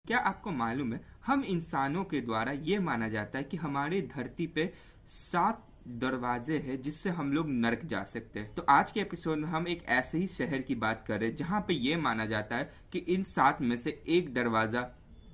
क्या आपको मालूम है, हम इंसानों के द्वारा ये माना जाता है कि हमारी धरती पे 7 दरवाजे हैं जिससे हम लोग नरक जा सकते हैं। तो आज के एपिसोड में हम एक ऐसे ही शहर की बात कर रहे हैं जहाँ पे ये माना जाता है कि इन 7 में से एक दरवाजा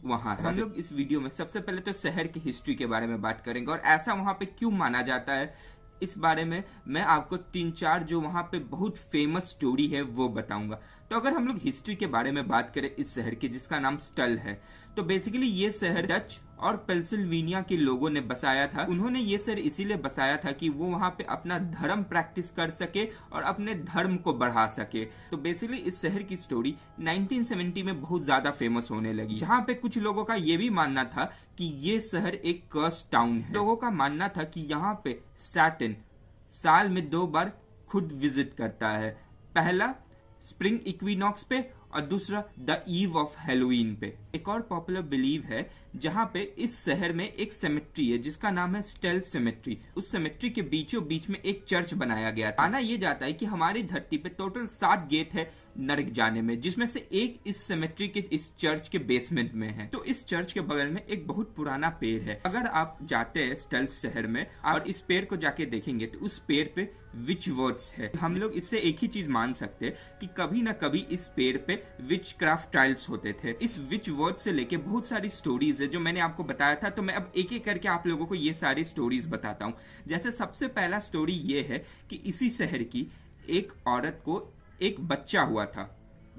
वहाँ है। हम लोग इस वीडियो में सबसे पहले तो शहर की हिस्ट्री के बारे में बात करेंगे और ऐसा वहाँ पे क्यों माना जाता है, इस बारे में मैं आपको 3-4 जो वहाँ पे बहुत फेमस स्टोरी है वो बताऊंगा। तो अगर हम लोग हिस्ट्री के बारे में बात करें इस शहर की, जिसका नाम स्टल है, तो बेसिकली ये शहर डच और पेंसिल्वेनिया के लोगों ने बसाया था। उन्होंने ये शहर इसीलिए बसाया था कि वो वहाँ पे अपना धर्म प्रैक्टिस कर सके और अपने धर्म को बढ़ा सके। तो बेसिकली इस शहर की स्टोरी 1970 में बहुत ज्यादा फेमस होने लगी, जहाँ पे कुछ लोगों का ये भी मानना था कि ये शहर एक कर्स टाउन है। लोगों का मानना था कि यहाँ पे सैटर्न साल में 2 बार खुद विजिट करता है, पहला स्प्रिंग इक्विनॉक्स पे और दूसरा द ईव ऑफ हैलोवीन पे। एक और पॉपुलर बिलीव है जहाँ पे इस शहर में एक सेमेट्री है जिसका नाम है स्टेल सेमेट्री। उस सेमेट्री के बीचों बीच में एक चर्च बनाया गया था। माना यह जाता है कि हमारी धरती पे टोटल 7 गेट है नरक जाने में, जिसमें से एक इस सेमेट्री के इस चर्च के बेसमेंट में है। तो इस चर्च के बगल में एक बहुत पुराना पेड़ है। अगर आप जाते हैं स्टेल शहर में और इस पेड़ को जाके देखेंगे तो उस पेड़ पे विच वर्ड्स है। हम लोग इससे एक ही चीज मान सकते हैं कि कभी ना कभी इस पेड़ पे विच क्राफ्ट ट्रायल्स होते थे। इस विच वर्ड से लेके बहुत सारी स्टोरीज है जो मैंने आपको बताया था। तो मैं अब एक एक करके आप लोगों को ये सारी स्टोरीज बताता हूँ। जैसे सबसे पहला स्टोरी ये है कि इसी शहर की एक औरत को एक बच्चा हुआ था।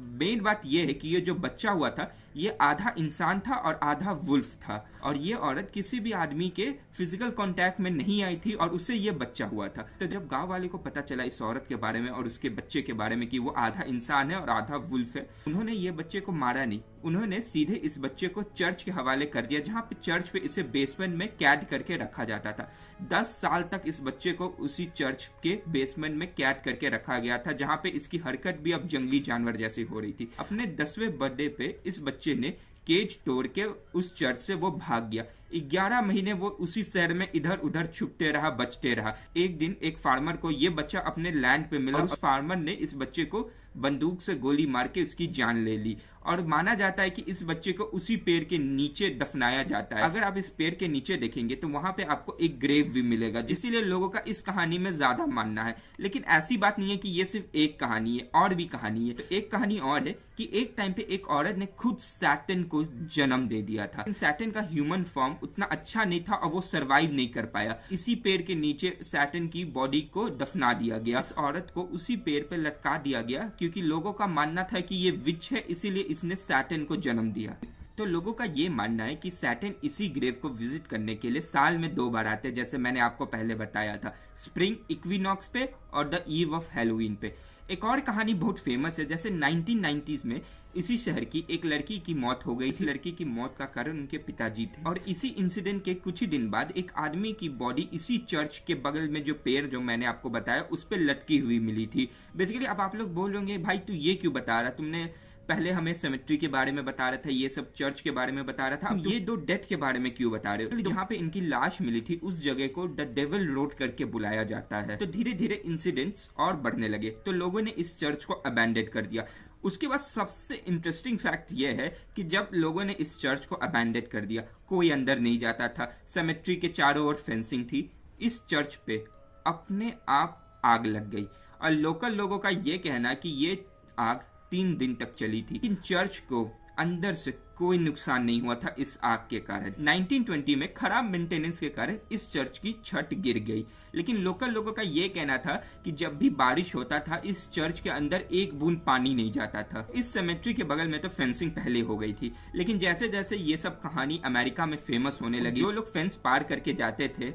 मेन बात यह है कि ये जो बच्चा हुआ था ये आधा इंसान था और आधा वुल्फ था, और ये औरत किसी भी आदमी के फिजिकल कांटेक्ट में नहीं आई थी और उससे ये बच्चा हुआ था। तो जब गांव वाले को पता चला इस औरत के बारे में और उसके बच्चे के बारे में कि वो आधा इंसान है और आधा वुल्फ है, उन्होंने ये बच्चे को मारा नहीं, उन्होंने सीधे इस बच्चे को चर्च के हवाले कर दिया, जहाँ पे चर्च पे इसे बेसमेंट में कैद करके रखा जाता था। 10 साल तक इस बच्चे को उसी चर्च के बेसमेंट में कैद करके रखा गया था, जहाँ पे इसकी हरकत भी अब जंगली जानवर जैसी हो रही थी। अपने 10वें बर्थडे पे इस बच्चे ने केज तोड़ के उस चर्च से वो भाग गया। 11 महीने वो उसी शहर में इधर उधर छुपते रहा, बचते रहा। एक दिन एक फार्मर को ये बच्चा अपने लैंड पे मिला और उस फार्मर ने इस बच्चे को बंदूक से गोली मार के इसकी जान ले ली, और माना जाता है कि इस बच्चे को उसी पेड़ के नीचे दफनाया जाता है। अगर आप इस पेड़ के नीचे देखेंगे तो वहां पे आपको एक ग्रेव भी मिलेगा, इसीलिए लोगों का इस कहानी में ज्यादा मानना है। लेकिन ऐसी बात नहीं है कि ये सिर्फ एक कहानी है, और भी कहानी है। तो एक कहानी और है कि एक टाइम पे एक औरत ने खुद सैटर्न को जन्म दे दिया था। सैटर्न का ह्यूमन फॉर्म उतना अच्छा नहीं था और वो सरवाइव नहीं कर पाया। इसी पेड़ के नीचे सैटर्न की बॉडी को दफना दिया गया। इस औरत को उसी पेड़ पे लटका दिया गया क्योंकि लोगों का मानना था कि ये विच है, इसीलिए इसने सैटर्न को जन्म दिया। तो लोगों का ये मानना है कि सैटर्न इसी ग्रेव को विजिट करने के लिए साल में 2 बार आते हैं, जैसे मैंने आपको पहले बताया था, स्प्रिंग इक्विनॉक्स पे और द ईव ऑफ हैलोवीन पे। एक और कहानी बहुत फेमस है, जैसे 1990s में इसी शहर की एक लड़की की मौत हो गई। इसी लड़की की मौत का कारण उनके पिताजी थे, और इसी इंसिडेंट के कुछ ही दिन बाद एक आदमी की बॉडी इसी चर्च के बगल में जो पेड़ जो मैंने आपको बताया उस पर लटकी हुई मिली थी। बेसिकली अब आप लोग बोल रहे भाई तू ये क्यों बता रहा, तुमने पहले हमें सेमेट्री के बारे में बता रहा था, ये सब चर्च के बारे में बता रहा था, ये 2 डेथ के बारे में क्यों बता रहे हो? जहाँ पे इनकी लाश मिली थी उस जगह को द डेविल रोड करके बुलाया जाता है। तो धीरे धीरे इंसिडेंट्स और बढ़ने लगे, तो लोगों ने इस चर्च को अबैंडन कर दिया। उसके बाद सबसे इंटरेस्टिंग फैक्ट ये है कि जब लोगों ने इस चर्च को अबैंडन कर दिया, कोई अंदर नहीं जाता था, सेमेट्री के चारों ओर फेंसिंग थी, इस चर्च पे अपने आप आग लग गई। और लोकल लोगों का ये कहना कि ये आग 3 दिन तक चली थी, लेकिन चर्च को अंदर से कोई नुकसान नहीं हुआ था इस आग के कारण। 1920 में खराब मेंटेनेंस के कारण इस चर्च की छत गिर गई, लेकिन लोकल लोगों का यह कहना था कि जब भी बारिश होता था इस चर्च के अंदर एक बूंद पानी नहीं जाता था। इस सेमेट्री के बगल में तो फेंसिंग पहले हो गई थी, लेकिन जैसे जैसे ये सब कहानी अमेरिका में फेमस होने लगी, जो लोग फेंस पार करके जाते थे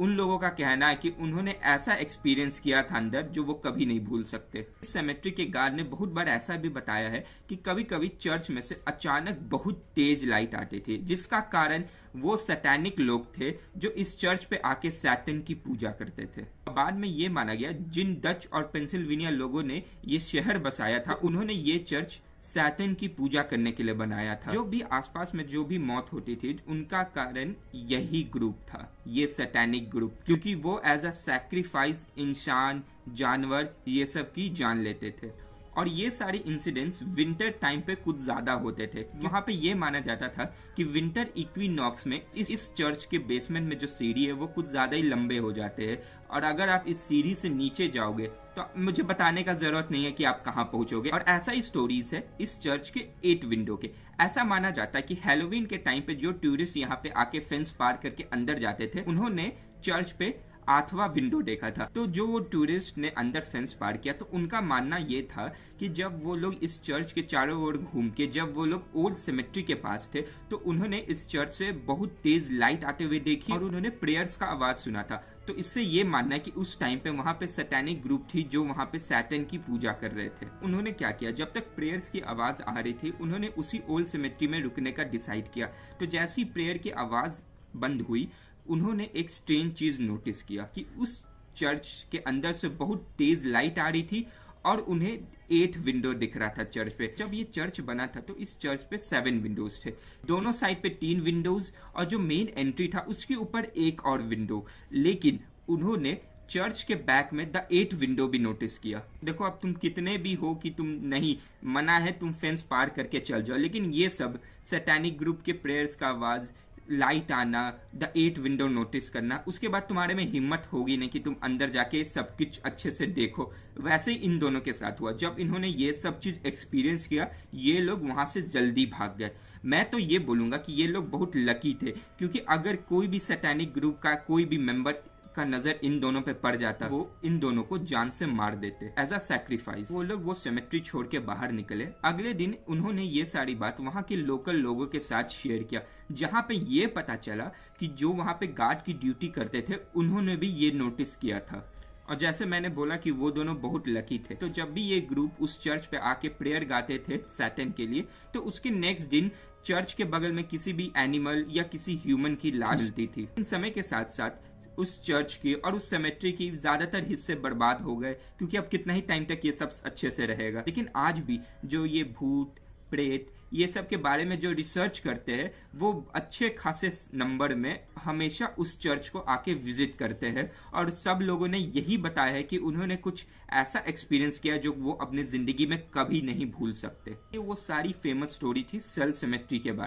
उन लोगों का कहना है कि उन्होंने ऐसा एक्सपीरियंस किया था अंदर जो वो कभी नहीं भूल सकते। इस सेमेट्री के गार्ड ने बहुत बार ऐसा भी बताया है कि कभी कभी चर्च में से अचानक बहुत तेज लाइट आती थी, जिसका कारण वो सैटेनिक लोग थे जो इस चर्च पे आके सैटन की पूजा करते थे। बाद में ये माना गया जिन डच और पेंसिल्वेनिया लोगों ने ये शहर बसाया था उन्होंने ये चर्च सैटर्न की पूजा करने के लिए बनाया था। जो भी आसपास में जो भी मौत होती थी उनका कारण यही ग्रुप था, ये सैटेनिक ग्रुप, क्योंकि वो एज अ सैक्रिफाइस इंसान जानवर ये सब की जान लेते थे। और ये सारे इंसिडेंट्स विंटर टाइम पे कुछ ज्यादा होते थे। वहां पे ये माना जाता था कि विंटर इक्विनॉक्स में इस चर्च के बेसमेंट में जो सीढ़ी है वो कुछ ज्यादा ही लंबे हो जाते हैं, और अगर आप इस सीढ़ी से नीचे जाओगे तो मुझे बताने का जरूरत नहीं है कि आप कहां पहुंचोगे। और ऐसा ही स्टोरीज है इस चर्च के 8 विंडो के। ऐसा माना जाता है कि हैलोवीन के टाइम पे जो टूरिस्ट यहाँ पे आके फेंस पार करके अंदर जाते थे, उन्होंने चर्च पे 8वां विंडो देखा था। तो जो वो टूरिस्ट ने अंदर फेंस पार किया, तो उनका मानना ये था कि जब वो लोग इस चर्च के चारों ओर घूम के जब वो लोग ओल्ड सिमेट्री के पास थे, तो उन्होंने इस चर्च से बहुत तेज लाइट आते हुए देखी और उन्होंने प्रेयर्स का आवाज सुना था। तो इससे ये मानना है कि उस टाइम पे वहां पे सैटेनिक ग्रुप थी जो वहां पे सैटन की पूजा कर रहे थे। उन्होंने क्या किया, जब तक प्रेयर्स की आवाज आ रही थी उन्होंने उसी ओल्ड सिमेट्री में रुकने का डिसाइड किया। तो जैसी प्रेयर की आवाज बंद हुई, उन्होंने एक स्ट्रेंज चीज नोटिस किया कि उस चर्च के अंदर से बहुत तेज लाइट आ रही थी और उन्हें 8 विंडो दिख रहा था चर्च पे। जब ये चर्च बना था तो इस चर्च पे 7 विंडोज थे, दोनों साइड पे 3 विंडोज, और जो मेन एंट्री था उसके ऊपर एक और विंडो। लेकिन उन्होंने चर्च के बैक में द 8 विंडो भी नोटिस किया। देखो अब तुम कितने भी हो कि तुम नहीं मना है, तुम फेंस पार करके चल जाओ, लेकिन ये सब सैटेनिक ग्रुप के प्रेयर्स का आवाज, लाइट आना, द 8 विंडो नोटिस करना, उसके बाद तुम्हारे में हिम्मत होगी नहीं कि तुम अंदर जाके सब कुछ अच्छे से देखो। वैसे ही इन दोनों के साथ हुआ। जब इन्होंने ये सब चीज एक्सपीरियंस किया, ये लोग वहां से जल्दी भाग गए। मैं तो ये बोलूंगा कि ये लोग बहुत लकी थे, क्योंकि अगर कोई भी सैटेनिक ग्रुप का कोई भी मेंबर का नजर इन दोनों पे पड़ जाता, वो इन दोनों को जान से मार देते एज अ सैक्रिफाइस। वो लोग वो सेमेट्री छोड़ के बाहर निकले। अगले दिन उन्होंने ये सारी बात वहां के लोकल लोगों के साथ शेयर किया, जहां पे ये पता चला कि जो वहां पे गार्ड की ड्यूटी करते थे उन्होंने भी ये नोटिस किया था। और जैसे मैंने बोला कि वो दोनों बहुत लकी थे, तो जब भी ये ग्रुप उस चर्च पे आके प्रेयर गाते थे सैटन के लिए, तो उसके नेक्स्ट दिन चर्च के बगल में किसी भी एनिमल या किसी ह्यूमन की लाश मिलती थी। इन समय के साथ साथ उस चर्च की और उस सेमेट्री की ज्यादातर हिस्से बर्बाद हो गए, क्योंकि अब कितना ही टाइम तक ये सब अच्छे से रहेगा। लेकिन आज भी जो ये भूत प्रेत ये सब के बारे में जो रिसर्च करते हैं, वो अच्छे खासे नंबर में हमेशा उस चर्च को आके विजिट करते हैं, और सब लोगों ने यही बताया है कि उन्होंने कुछ ऐसा एक्सपीरियंस किया जो वो अपनी जिंदगी में कभी नहीं भूल सकते। ये वो सारी फेमस स्टोरी थी सेल सेमेट्री के बारे में।